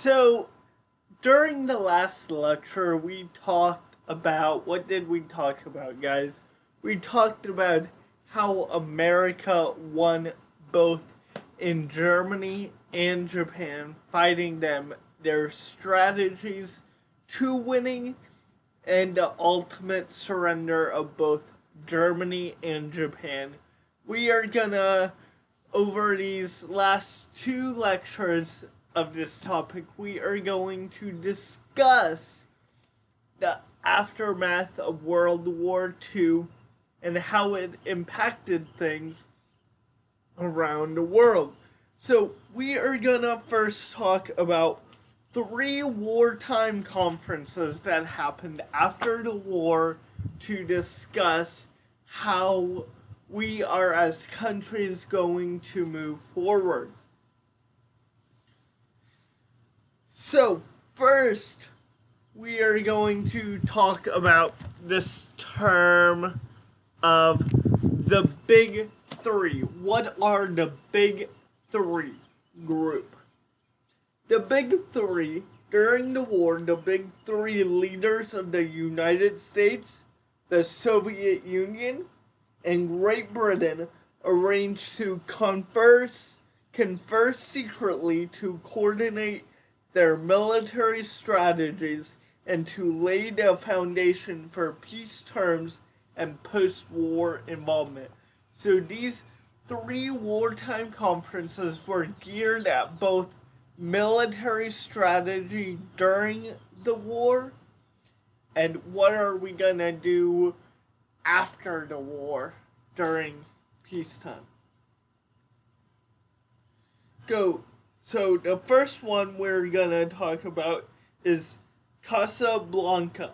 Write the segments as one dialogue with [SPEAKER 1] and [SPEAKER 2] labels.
[SPEAKER 1] So, during the last lecture, we talked about what did we talk about, guys? We talked about how America won both in Germany and Japan, fighting them, their strategies to winning, and the ultimate surrender of both Germany and Japan. We are gonna, over these last two lectures of this topic, we are going to discuss the aftermath of World War II and how it impacted things around the world. So, we are gonna first talk about three wartime conferences that happened after the war to discuss how we are as countries going to move forward. So, first, we are going to talk about this term of the Big Three. What are the Big Three group? The Big Three, during the war, the Big Three leaders of the United States, the Soviet Union, and Great Britain arranged to confer secretly to coordinate their military strategies and to lay the foundation for peace terms and post-war involvement. So these three wartime conferences were geared at both military strategy during the war and what are we gonna do after the war during peacetime. So the first one we're gonna talk about is Casablanca.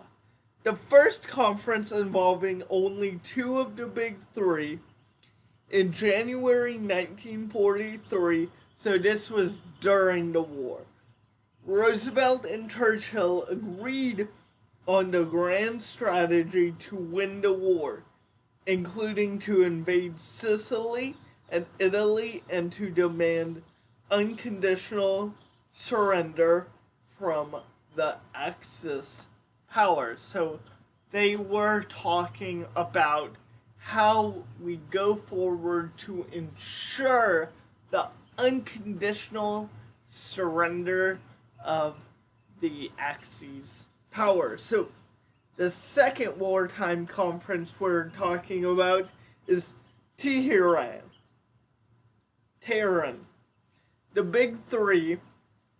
[SPEAKER 1] The first conference involving only two of the Big Three in January 1943, so this was during the war. Roosevelt and Churchill agreed on the grand strategy to win the war, including to invade Sicily and Italy and to demand unconditional surrender from the Axis powers. So they were talking about how we go forward to ensure the unconditional surrender of the Axis powers. So the second wartime conference we're talking about is Tehran. The Big Three,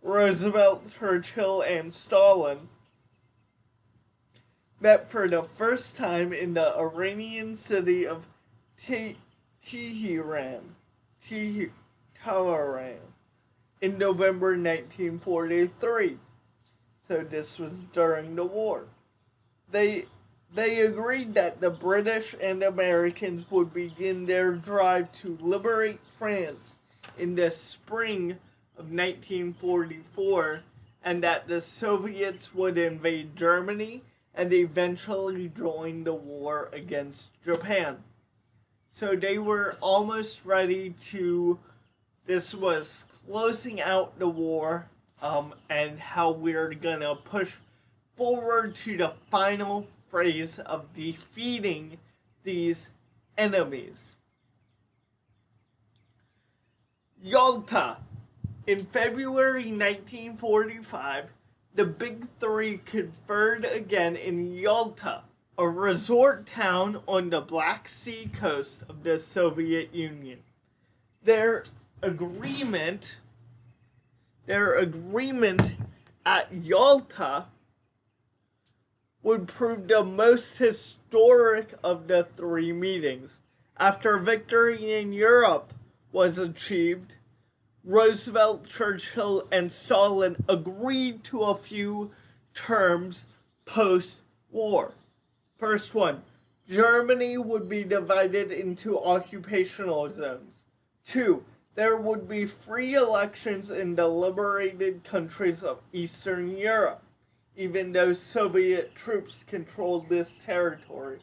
[SPEAKER 1] Roosevelt, Churchill, and Stalin, met for the first time in the Iranian city of Tehran in November 1943. So this was during the war. They agreed that the British and Americans would begin their drive to liberate France in the spring of 1944 and that the Soviets would invade Germany and eventually join the war against Japan. So they were almost ready to, this was closing out the war and how we're gonna push forward to the final phase of defeating these enemies. Yalta. In February 1945, the Big Three conferred again in Yalta, a resort town on the Black Sea coast of the Soviet Union. Their agreement at Yalta would prove the most historic of the three meetings. After victory in Europe was achieved, Roosevelt, Churchill, and Stalin agreed to a few terms post-war. First one, Germany would be divided into occupational zones. 2, there would be free elections in the liberated countries of Eastern Europe, even though Soviet troops controlled this territory.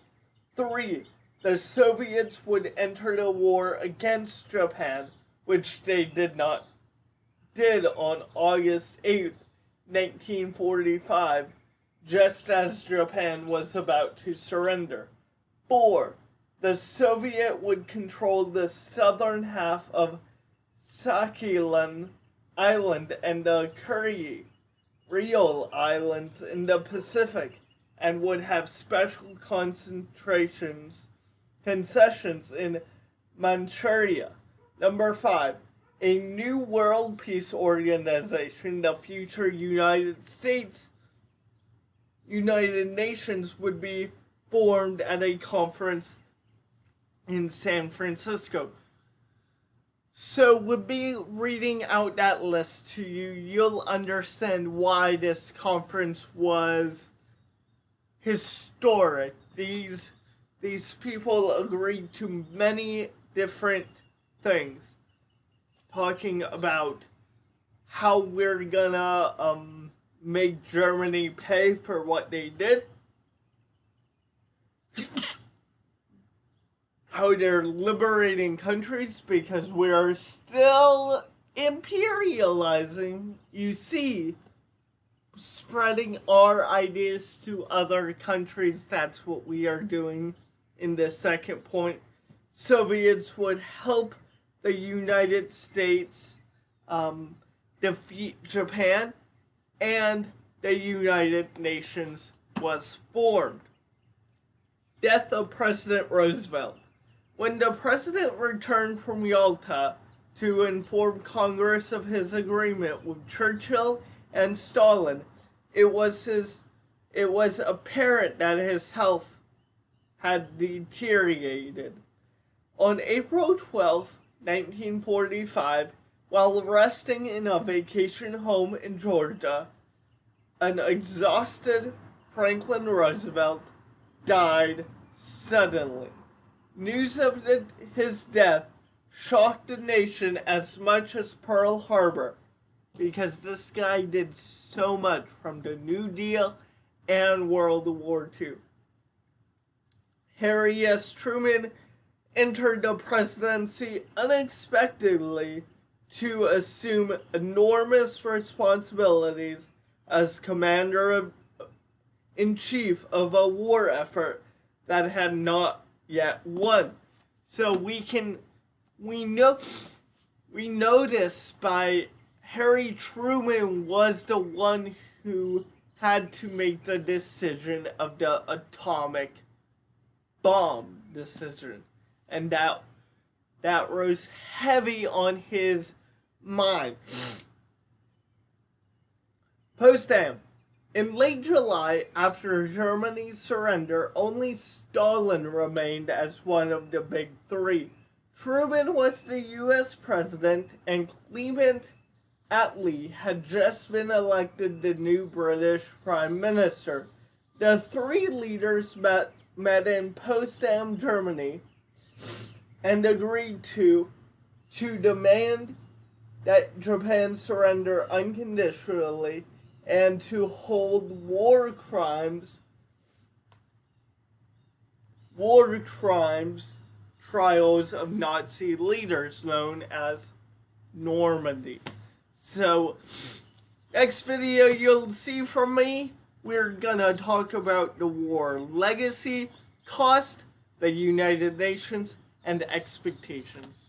[SPEAKER 1] 3, the Soviets would enter the war against Japan, which they did on August 8th, 1945, just as Japan was about to surrender. 4. The Soviet would control the southern half of Sakhalin Island and the Kuril Islands in the Pacific, and would have special concessions in Manchuria. Number 5. A new world peace organization, the future United Nations, would be formed at a conference in San Francisco. So with me reading out that list to you, you'll understand why this conference was historic. These people agreed to many different things, talking about how we're gonna make Germany pay for what they did, how they're liberating countries because we're still imperializing, you see, spreading our ideas to other countries. That's what we are doing in the second point. Soviets would help the United States defeat Japan, and the United Nations was formed. Death of President Roosevelt. When the president returned from Yalta to inform Congress of his agreement with Churchill and Stalin, it was apparent that his health had deteriorated. On April 12, 1945, while resting in a vacation home in Georgia, an exhausted Franklin Roosevelt died suddenly. News of his death shocked the nation as much as Pearl Harbor, because this guy did so much from the New Deal and World War II. Harry S. Truman entered the presidency unexpectedly to assume enormous responsibilities as commander-in-chief of a war effort that had not yet won. So we notice by Harry Truman was the one who had to make the decision of the atomic bomb decision, and that rose heavy on his mind. Potsdam. In late July, after Germany's surrender, only Stalin remained as one of the big three. Truman was the U.S. president, and Clement Attlee had just been elected the new British prime minister. The three leaders met in Potsdam, Germany, and agreed to demand that Japan surrender unconditionally and to hold war crimes trials of Nazi leaders known as Normandy. So, next video you'll see from me, we're gonna talk about the war legacy, cost, the United Nations, and expectations.